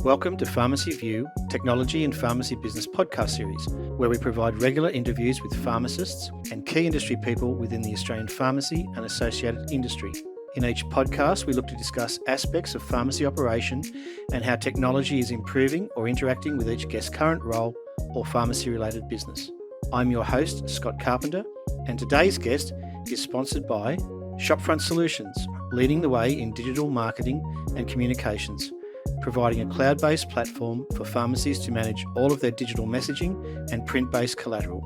Welcome to Pharmacy View, Technology and Pharmacy Business podcast series, where we provide regular interviews with pharmacists and key industry people within the Australian pharmacy and associated industry. In each podcast, we look to discuss aspects of pharmacy operation and how technology is improving or interacting with each guest's current role or pharmacy-related business. I'm your host, Scott Carpenter, and today's guest is sponsored by Shopfront Solutions, leading the way in digital marketing and communications, providing a cloud-based platform for pharmacies to manage all of their digital messaging and print-based collateral.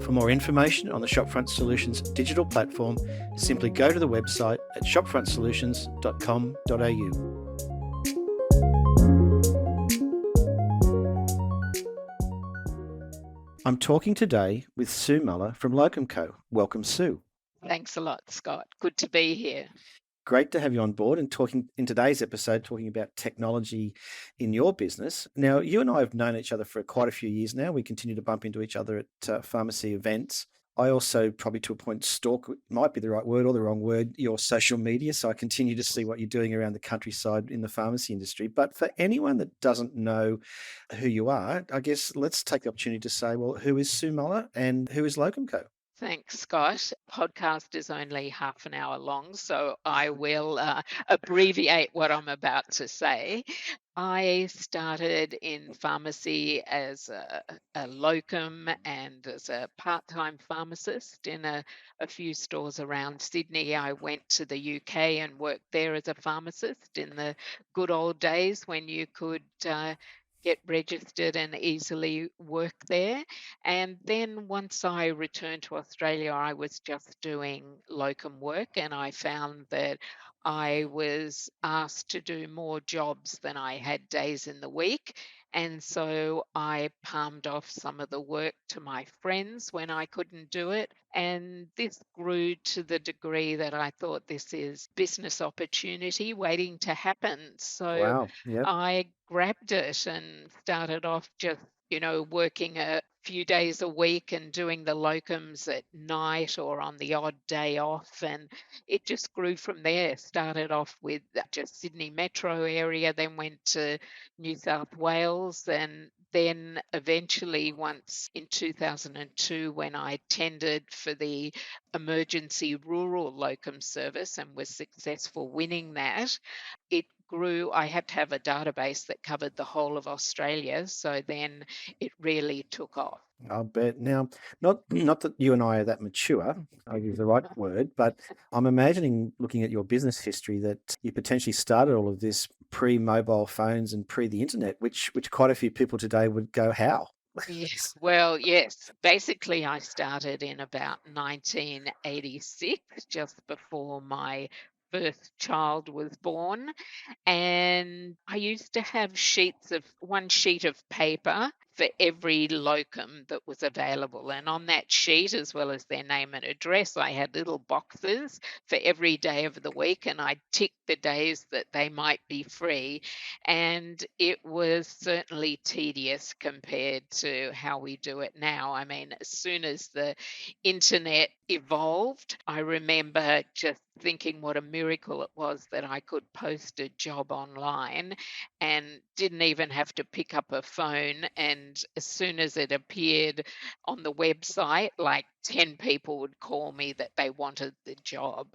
For more information on the Shopfront Solutions digital platform, simply go to the website at shopfrontsolutions.com.au. I'm talking today with Sue Muller from LocumCo. Welcome, Sue. Thanks a lot, Scott. Good to be here. Great to have you on board and talking in today's episode, talking about technology in your business. Now, you and I have known each other for quite a few years now. We continue to bump into each other at pharmacy events. I also, probably to a point, stalk, might be the right word or the wrong word, your social media. So I continue to see what you're doing around the countryside in the pharmacy industry. But for anyone that doesn't know who you are, I guess let's take the opportunity to say, well, who is Sue Muller and who is LocumCo? Thanks, Scott. Podcast is only half an hour long, so I will abbreviate what I'm about to say. I started in pharmacy as a locum and as a part-time pharmacist in a few stores around Sydney. I went to the UK and worked there as a pharmacist in the good old days when you could get registered and easily work there. And then once I returned to Australia, I was just doing locum work, and I found that I was asked to do more jobs than I had days in the week. And so I palmed off some of the work to my friends when I couldn't do it. And this grew to the degree that I thought this is business opportunity waiting to happen. So Wow. Yep. I grabbed it and started off just, working a few days a week and doing the locums at night or on the odd day off. And it just grew from there. Started off with just Sydney metro area, then went to New South Wales, and then eventually once in 2002 when I tendered for the emergency rural locum service and was successful winning that, it grew. I had to have a database that covered the whole of Australia, so then it really took off. I'll bet. Now, not that you and I are that mature, I'll use the right word, but I'm imagining, looking at your business history, that you potentially started all of this pre-mobile phones and pre the internet, which quite a few people today would go, how? Yes, well, yes. Basically, I started in about 1986, just before my first child was born. And I used to have one sheet of paper for every locum that was available. And on that sheet, as well as their name and address, I had little boxes for every day of the week, and I ticked the days that they might be free. And it was certainly tedious compared to how we do it now. I mean, as soon as the internet evolved, I remember just thinking what a miracle it was that I could post a job online and didn't even have to pick up a phone. And as soon as it appeared on the website, like 10 people would call me that they wanted the job.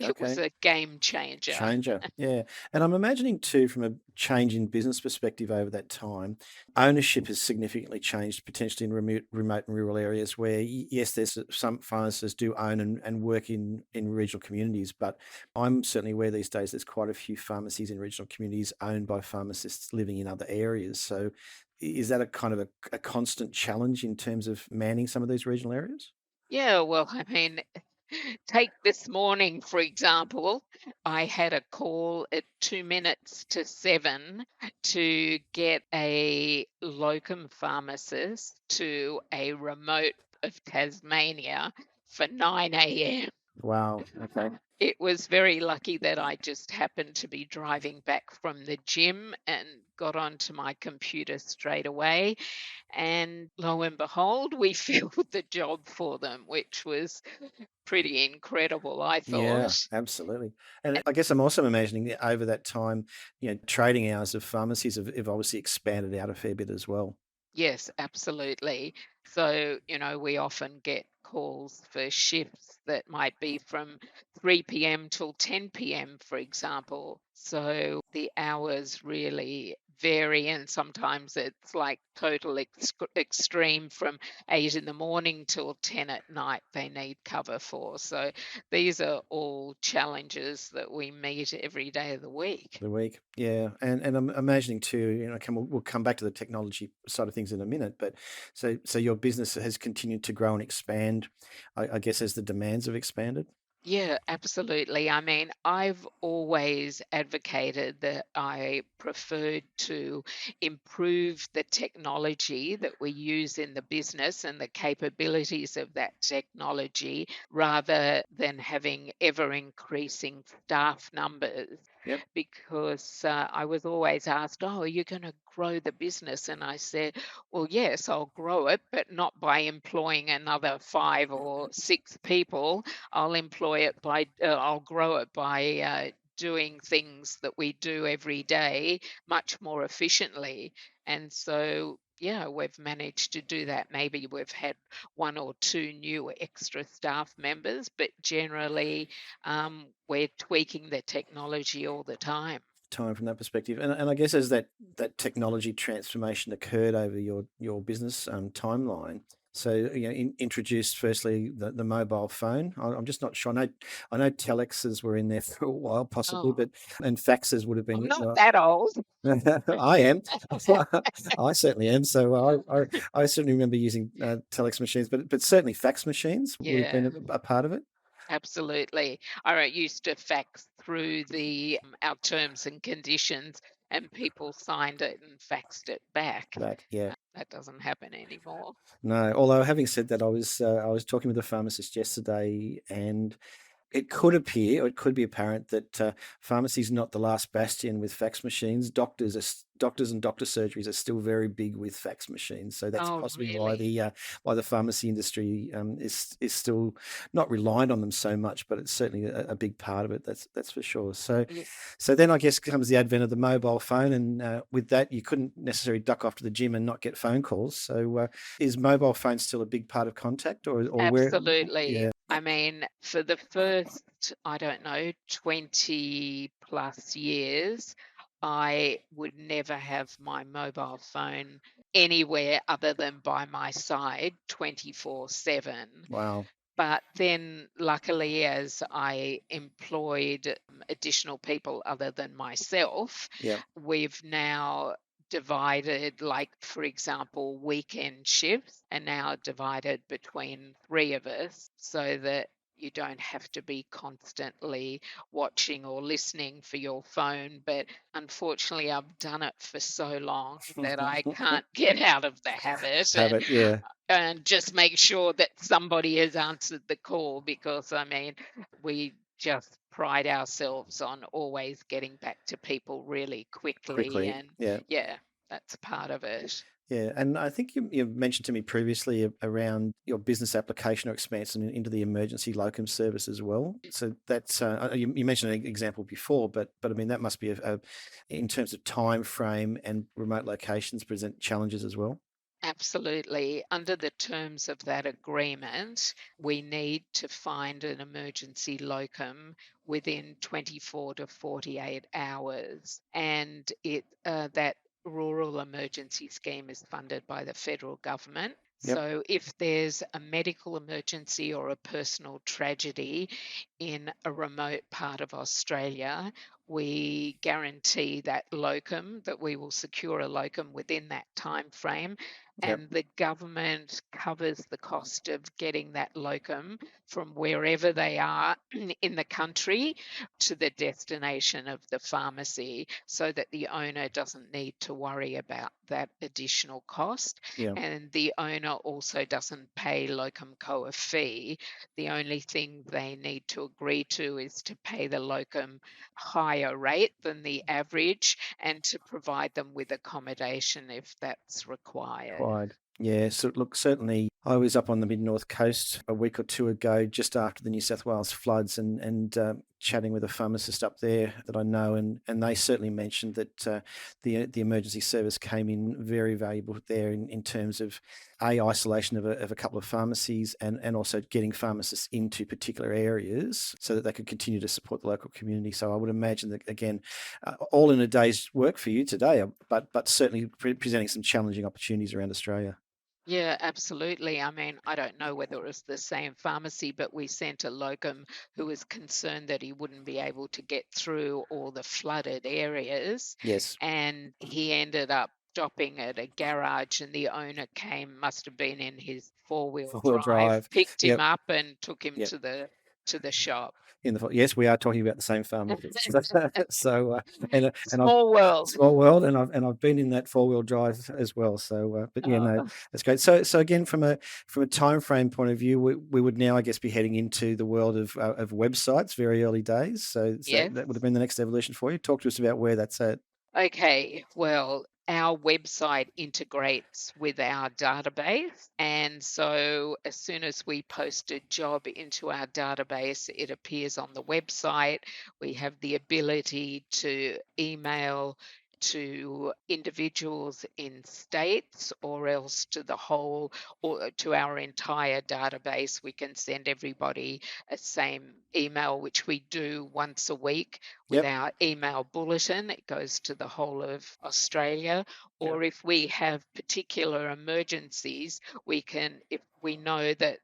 It was Okay. a game changer. Changer. Yeah. And I'm imagining too, from a change in business perspective over that time, ownership has significantly changed potentially in remote and rural areas where, yes, there's some pharmacists do own and work in regional communities, but I'm certainly aware these days there's quite a few pharmacies in regional communities owned by pharmacists living in other areas. So is that a kind of a constant challenge in terms of manning some of these regional areas? Yeah, well, I mean, take this morning, for example. I had a call at 2 minutes to 7 to get a locum pharmacist to a remote of Tasmania for 9 a.m. Wow. Okay. It was very lucky that I just happened to be driving back from the gym and got onto my computer straight away. And lo and behold, we filled the job for them, which was pretty incredible, I Yeah, thought. absolutely. And I guess I'm also imagining that over that time, trading hours of pharmacies have obviously expanded out a fair bit as well. Yes, absolutely. So, we often get calls for shifts that might be from 3 p.m. till 10 p.m., for example. So the hours really vary, and sometimes it's like total extreme from 8 in the morning till 10 at night they need cover for. So these are all challenges that we meet every day of the week. The week, yeah, and I'm imagining too. We'll come back to the technology side of things in a minute, but so your business has continued to grow and expand, I guess, as the demands have expanded. Yeah, absolutely. I mean, I've always advocated that I preferred to improve the technology that we use in the business and the capabilities of that technology rather than having ever increasing staff numbers. Yep. Because I was always asked, "Oh, are you going to grow the business?" And I said, "Well, yes, I'll grow it, but not by employing another 5 or 6 people. I'll grow it by doing things that we do every day much more efficiently." And so, yeah, we've managed to do that. Maybe we've had one or two new extra staff members, but generally, we're tweaking the technology all the time. Time from that perspective, and I guess as that technology transformation occurred over your business timeline. So introduced firstly the mobile phone. I'm just not sure. I know telexes were in there for a while, possibly, Oh, but and faxes would have I'm been. not that old. I am. I certainly am. So I certainly remember using telex machines, but certainly fax machines would have been Yeah. a part of it. Absolutely. I used to fax through the our terms and conditions, and people signed it and faxed it back. Back, yeah. That doesn't happen anymore. No, although having said that, I was talking with a pharmacist yesterday, and it could appear, or it could be apparent that pharmacy is not the last bastion with fax machines. Doctors and doctor surgeries are still very big with fax machines. So that's Oh, possibly really? why the pharmacy industry is still not reliant on them so much, but it's certainly a big part of it. That's for sure. So Yeah, so then I guess comes the advent of the mobile phone, and with that you couldn't necessarily duck off to the gym and not get phone calls. So is mobile phone still a big part of contact, or where? absolutely. Yeah, I mean, for the first, I don't know, 20 plus years, I would never have my mobile phone anywhere other than by my side 24/7. wow, But then, luckily, as I employed additional people other than myself, yeah. we've now divided, like, for example, weekend shifts are now divided between three of us so that you don't have to be constantly watching or listening for your phone. But unfortunately, I've done it for so long that I can't get out of the habit. Habit, yeah, And just make sure that somebody has answered the call because I mean, we just pride ourselves on always getting back to people really quickly. quickly, And yeah, yeah, that's part of it. yeah. And I think you mentioned to me previously around your business application or expansion into the emergency locum service as well. So that's you mentioned an example before, but I mean that must be in terms of time frame and remote locations present challenges as well. Absolutely. Under the terms of that agreement, we need to find an emergency locum within 24 to 48 hours. And that rural emergency scheme is funded by the federal government. Yep, So if there's a medical emergency or a personal tragedy in a remote part of Australia, we guarantee that locum, that we will secure a locum within that time frame, Yep. and the government covers the cost of getting that locum from wherever they are in the country to the destination of the pharmacy, so that the owner doesn't need to worry about that additional cost. Yeah. And the owner also doesn't pay LocumCo a fee. The only thing they need to agree to is to pay the locum higher rate than the average, and to provide them with accommodation if that's required. Quite. Yeah, so look, certainly I was up on the mid-north coast a week or two ago, just after the New South Wales floods, and chatting with a pharmacist up there that I know, and they certainly mentioned that the emergency service came in very valuable there in terms of isolation of a couple of pharmacies, and also getting pharmacists into particular areas so that they could continue to support the local community. So I would imagine that, again, all in a day's work for you today, but certainly presenting some challenging opportunities around Australia. Yeah, absolutely. I mean, I don't know whether it was the same pharmacy, but we sent a locum who was concerned that he wouldn't be able to get through all the flooded areas. Yes, And he ended up stopping at a garage, and the owner came, must have been in his four-wheel four-wheel drive, drive. picked him Yep, up and took him yep. to the shop. Yes, we are talking about the same farm. So and I've Small world. small world, and I've been in that four-wheel drive as well. So, but yeah, no, Uh, that's great. So again, from a time frame point of view, we would now, I guess, be heading into the world of websites, very early days. So yes. that would have been the next evolution for you. Talk to us about where that's at. Okay, well, our website integrates with our database. And so as soon as we post a job into our database, it appears on the website. We have the ability to email to individuals in states, or else to the whole, or to our entire database. We can send everybody a same email, which we do once a week with Yep. our email bulletin. It goes to the whole of Australia. Yep. Or if we have particular emergencies, we can, if we know that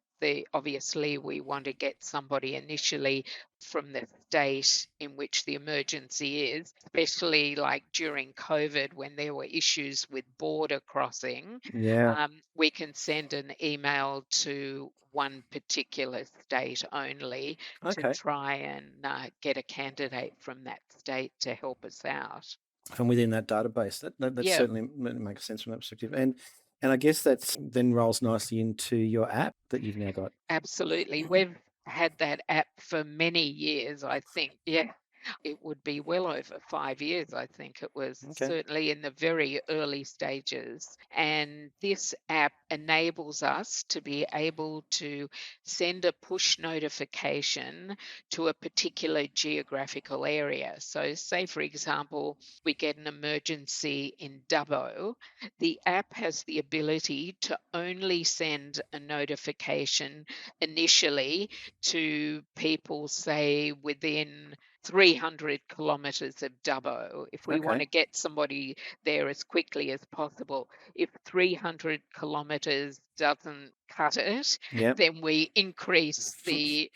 obviously we want to get somebody initially from the state in which the emergency is, especially like during COVID when there were issues with border crossing. Yeah. We can send an email to one particular state only to Okay. try and get a candidate from that state to help us out. From within that database. That Yeah, certainly makes sense from that perspective. And I guess that's then rolls nicely into your app that you've now got. absolutely. We've had that app for many years, I think. Yeah, it would be well over 5 years, I think it was, Okay. certainly in the very early stages. And this app enables us to be able to send a push notification to a particular geographical area. So, say, for example, we get an emergency in Dubbo. The app has the ability to only send a notification initially to people, say, within 300 kilometres of Dubbo, if we want Okay. to get somebody there as quickly as possible. If 300 kilometres doesn't cut it, Yep. then we increase the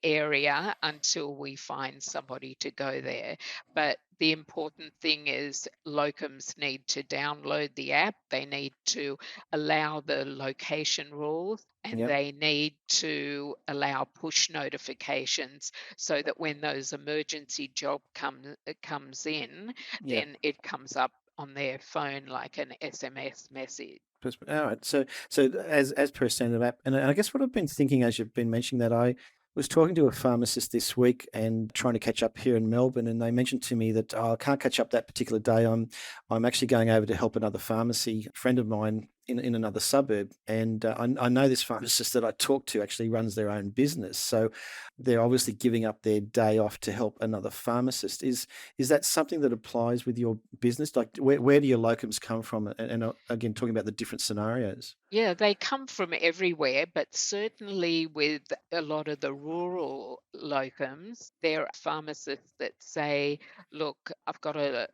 area until we find somebody to go there. But the important thing is locums need to download the app. They need to allow the location rules, and Yep. they need to allow push notifications, so that when those emergency job comes in, Yep. then it comes up on their phone like an SMS message. All right. So as per standard app, and I guess what I've been thinking as you've been mentioning that, I was talking to a pharmacist this week and trying to catch up here in Melbourne, and they mentioned to me that, I can't catch up that particular day. I'm actually going over to help another pharmacy friend of mine in another suburb, and I know this pharmacist that I talked to actually runs their own business, so they're obviously giving up their day off to help another pharmacist. Is that something that applies with your business? Like, where do your locums come from? And again, talking about the different scenarios. Yeah, they come from everywhere, but certainly with a lot of the rural locums, there are pharmacists that say, look,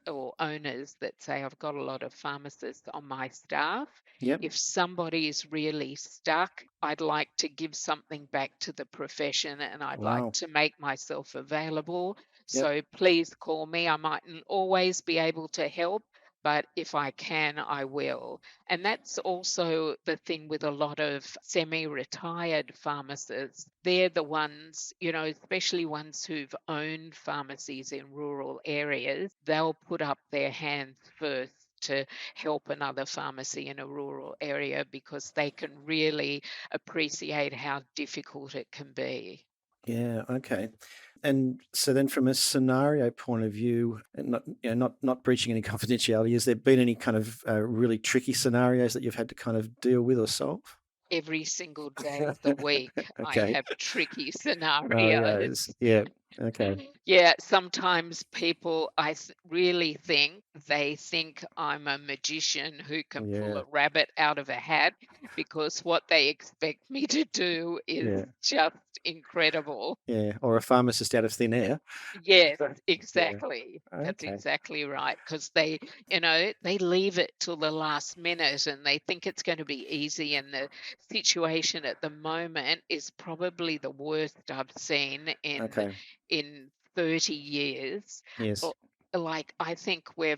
or owners that say, I've got a lot of pharmacists on my staff. Yep. If somebody is really stuck, I'd like to give something back to the profession, and I'd like Wow. to make myself available. Yep. So please call me. I mightn't always be able to help, but if I can, I will. And that's also the thing with a lot of semi retired pharmacists. They're the ones, especially ones who've owned pharmacies in rural areas, they'll put up their hands first to help another pharmacy in a rural area because they can really appreciate how difficult it can be. Yeah. Okay. And so then, from a scenario point of view, and not breaching any confidentiality, has there been any kind of really tricky scenarios that you've had to kind of deal with or solve? Every single day of the week, I Okay. have tricky Scenarios. scenarios. Yeah. Okay. Yeah, sometimes people, really think they think I'm a magician who can pull Yeah. a rabbit out of a hat because what they expect me to do is Yeah. just incredible. Yeah. Or a pharmacist out of thin air. Yes, Yeah. exactly. That's Okay. exactly right. Because they leave it till the last minute and they think it's going to be easy. And the situation at the moment is probably the worst I've seen Okay. in 30 years. Yes. L- Like I think we're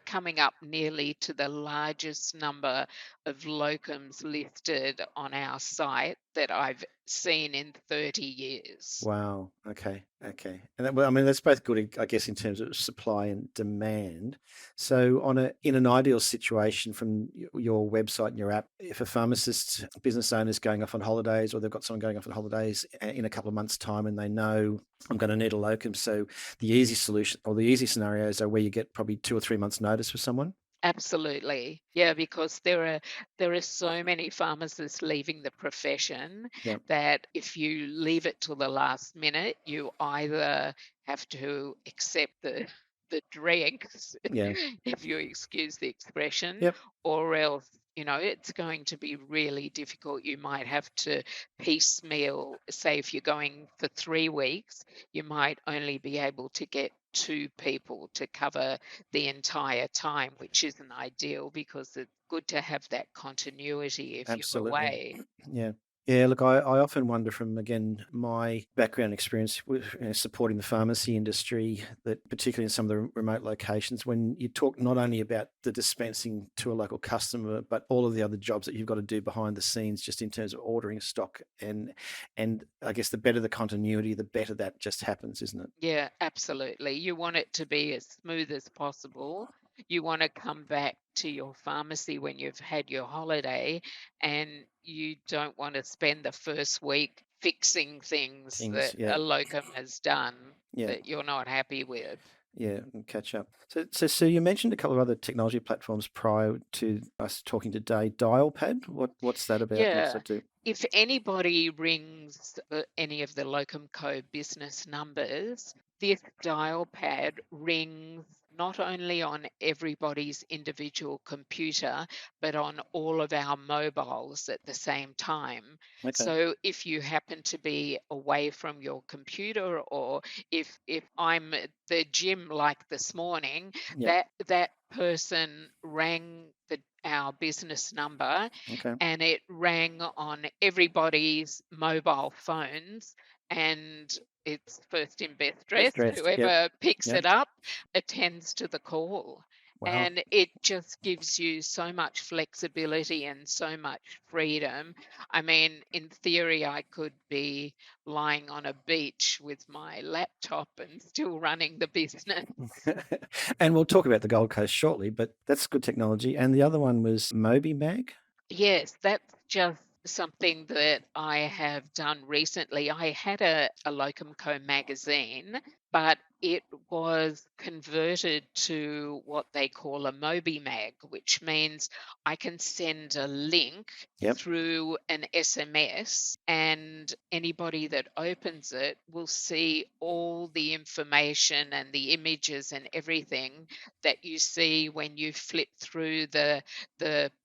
coming up nearly to the largest number of locums listed on our site that I've seen in 30 years. Wow. Okay. Okay. And that, well, I mean, that's both good, I guess, in terms of supply and demand. So, in an ideal situation, from your website and your app, if a pharmacist business owner is going off on holidays, or they've got someone going off on holidays in a couple of months' time, and they know I'm going to need a locum, so the easy solution or the easy scenarios are where you get probably 2 or 3 months' notice for someone. Absolutely. Yeah, because there are so many pharmacists leaving the profession Yeah. that if you leave it till the last minute, you either have to accept the dregs, Yeah. if you excuse the expression, Yep. or else, it's going to be really difficult. You might have to piecemeal, say if you're going for 3 weeks, you might only be able to get two people to cover the entire time, which isn't ideal because it's good to have that continuity if you're Absolutely. away. Yeah. Yeah, look, I often wonder from, again, my background experience with supporting the pharmacy industry, that particularly in some of the remote locations, when you talk not only about the dispensing to a local customer, but all of the other jobs that you've got to do behind the scenes, just in terms of ordering stock, and I guess the better the continuity, the better that just happens, isn't it? Yeah, absolutely. You want it to be as smooth as possible. You want to come back to your pharmacy when you've had your holiday, and you don't want to spend the first week fixing things Things, that yeah, a locum has done yeah. that you're not happy with. Yeah, and catch up. So Sue, you mentioned a couple of other technology platforms prior to us talking today. Dialpad, what's that about? What's Yeah. that do? If anybody rings any of the LocumCo business numbers, this dial pad rings not only on everybody's individual computer, but on all of our mobiles at the same time. Okay. So if you happen to be away from your computer, or if I'm at the gym like this morning, Yep. that person rang our business number, Okay. and it rang on everybody's mobile phones, and it's first in best Best dressed. dressed. Yep. Whoever picks Yep. it up attends to the call. Wow. And it just gives you so much flexibility and so much freedom. I mean, in theory, I could be lying on a beach with my laptop and still running the business. And we'll talk about the Gold Coast shortly, but that's good technology. And the other one was MobiMag. Yes, that's just something that I have done recently. I had a LocumCo magazine, but it was converted to what they call a MobiMag, which means I can send a link Yep. through an SMS, and anybody that opens it will see all the information and the images and everything that you see when you flip through the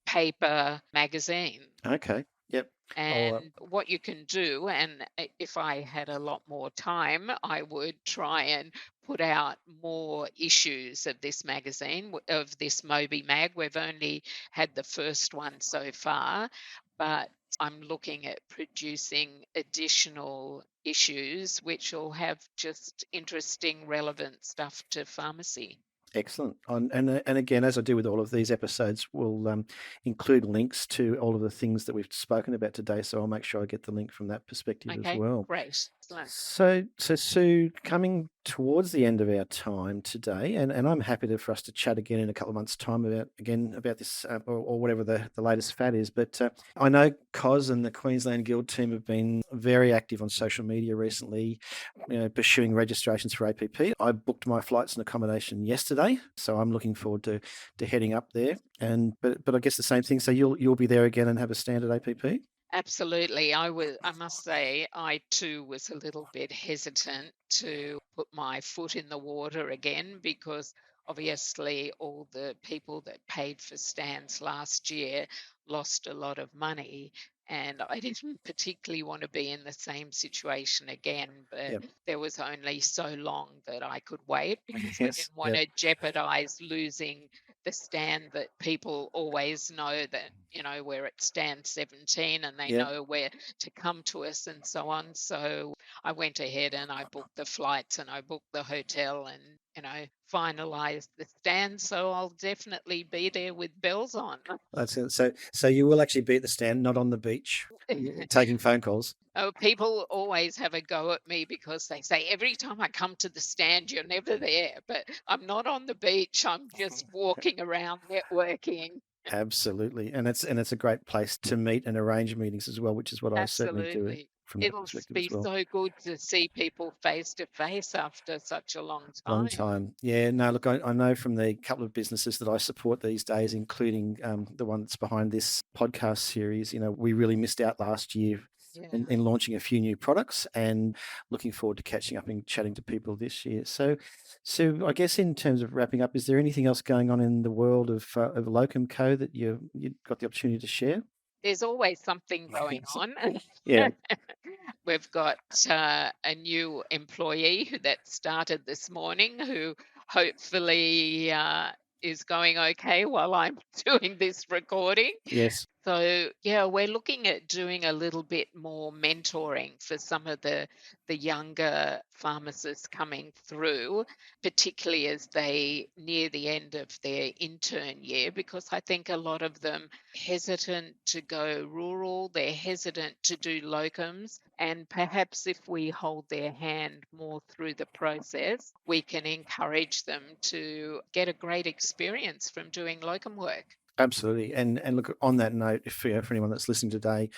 paper magazine. Okay. Yep. I'll, And what you can do, and if I had a lot more time, I would try and put out more issues of this magazine, of this Moby Mag. We've only had the first one so far, but I'm looking at producing additional issues, which will have just interesting, relevant stuff to pharmacy. Excellent. And again, as I do with all of these episodes, we'll include links to all of the things that we've spoken about today. So I'll make sure I get the link from that perspective as Okay, well. great. Excellent. So Sue, coming towards the end of our time today, and I'm happy for us to chat again in a couple of months' time about this or whatever the latest fad is. But I know COS and the Queensland Guild team have been very active on social media recently, pursuing registrations for APP. I booked my flights and accommodation yesterday, so I'm looking forward to heading up there. But I guess the same thing. So you'll be there again and have a stand at APP. Absolutely. I must say, I too was a little bit hesitant to put my foot in the water again, because obviously all the people that paid for stands last year lost a lot of money. And I didn't particularly want to be in the same situation again, but Yep. there was only so long that I could wait, because I Yes. didn't want to jeopardize losing the stand that people always know that, we're at stand 17 and they Yep. know where to come to us and so on. So I went ahead and I booked the flights and I booked the hotel and, finalized the stand. So I'll definitely be there with bells on. That's it. So you will actually be at the stand, not on the beach, taking phone calls. Oh, people always have a go at me because they say, every time I come to the stand, you're never there. But I'm not on the beach. I'm just walking around networking. Absolutely, and it's a great place to meet and arrange meetings as well, which is what I certainly do Absolutely. from that It'll perspective be as well. so good to see people face to face after such a long Long time. time. Yeah, no, look, I know from the couple of businesses that I support these days, including the one that's behind this podcast series, we really missed out last year Yeah. in launching a few new products, and looking forward to catching up and chatting to people this year. So I guess in terms of wrapping up, is there anything else going on in the world of LocumCo that you got the opportunity to share? There's always something going on. Yeah. We've got a new employee that started this morning, who hopefully is going okay while I'm doing this recording. Yes. So, yeah, we're looking at doing a little bit more mentoring for some of the younger pharmacists coming through, particularly as they near the end of their intern year, because I think a lot of them hesitant to go rural, they're hesitant to do locums, and perhaps if we hold their hand more through the process, we can encourage them to get a great experience from doing locum work. Absolutely. And look, on that note, if for anyone that's listening today,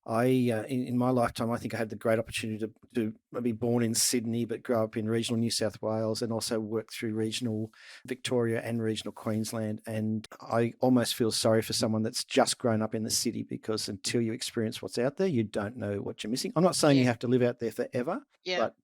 I in my lifetime, I think I had the great opportunity to be born in Sydney, but grow up in regional New South Wales, and also work through regional Victoria and regional Queensland. And I almost feel sorry for someone that's just grown up in the city, because until you experience what's out there, you don't know what you're missing. I'm not saying you have to live out there forever,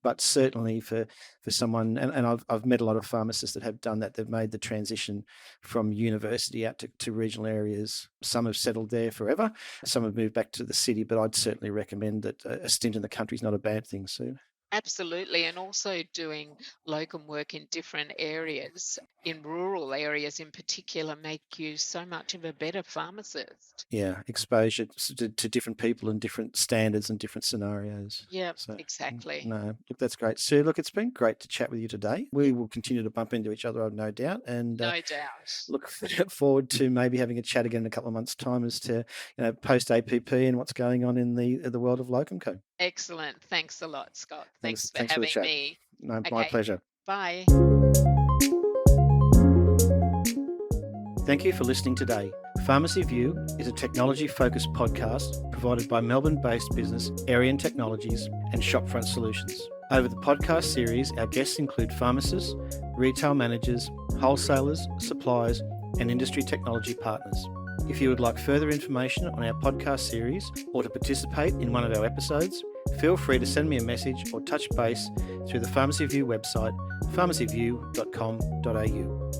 but certainly for someone, and I've met a lot of pharmacists that have done that. They've made the transition from university out to regional areas. Some have settled there forever. Some have moved back to the city, but I'd certainly recommend that a stint in the country is not a bad thing, Sue. Absolutely. And also doing locum work in different areas, in rural areas in particular, make you so much of a better pharmacist. Yeah, exposure to different people and different standards and different scenarios. Yeah, So, exactly. No, look, that's great. Sue, look, it's been great to chat with you today. We will continue to bump into each other, I've no doubt. And No doubt. look forward to maybe having a chat again in a couple of months' time as to post APP and what's going on in the world of LocumCo. Excellent. Thanks a lot, Scott. Thanks for for the having chat. me. No, my pleasure. Bye. Thank you for listening today. Pharmacy View is a technology-focused podcast provided by Melbourne-based business Arian Technologies and Shopfront Solutions. Over the podcast series, our guests include pharmacists, retail managers, wholesalers, suppliers, and industry technology partners. If you would like further information on our podcast series or to participate in one of our episodes, feel free to send me a message or touch base through the Pharmacy View website, pharmacyview.com.au.